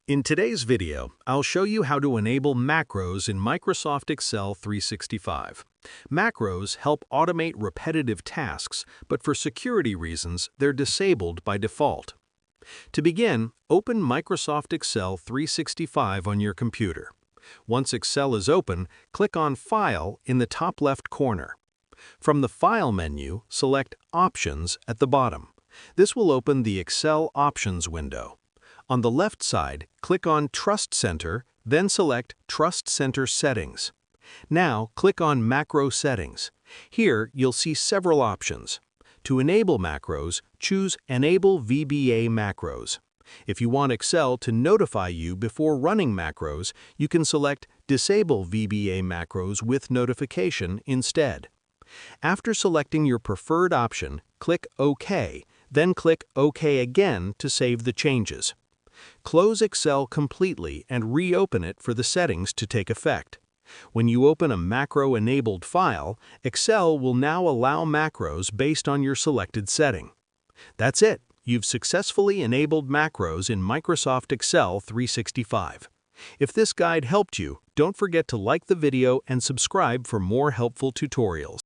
In today's video, I'll show you how to enable macros in Microsoft Excel 365. Macros help automate repetitive tasks, but for security reasons, they're disabled by default. To begin, open Microsoft Excel 365 on your computer. Once Excel is open, click on File in the top left corner. From the File menu, select Options at the bottom. This will open the Excel Options window. On the left side, click on Trust Center, then select Trust Center Settings. Now, click on Macro Settings. Here, you'll see several options. To enable macros, choose Enable VBA Macros. If you want Excel to notify you before running macros, you can select Disable VBA Macros with Notification instead. After selecting your preferred option, click OK, then click OK again to save the changes. Close Excel completely and reopen it for the settings to take effect. When you open a macro-enabled file, Excel will now allow macros based on your selected setting. That's it. You've successfully enabled macros in Microsoft Excel 365. If this guide helped you, don't forget to like the video and subscribe for more helpful tutorials.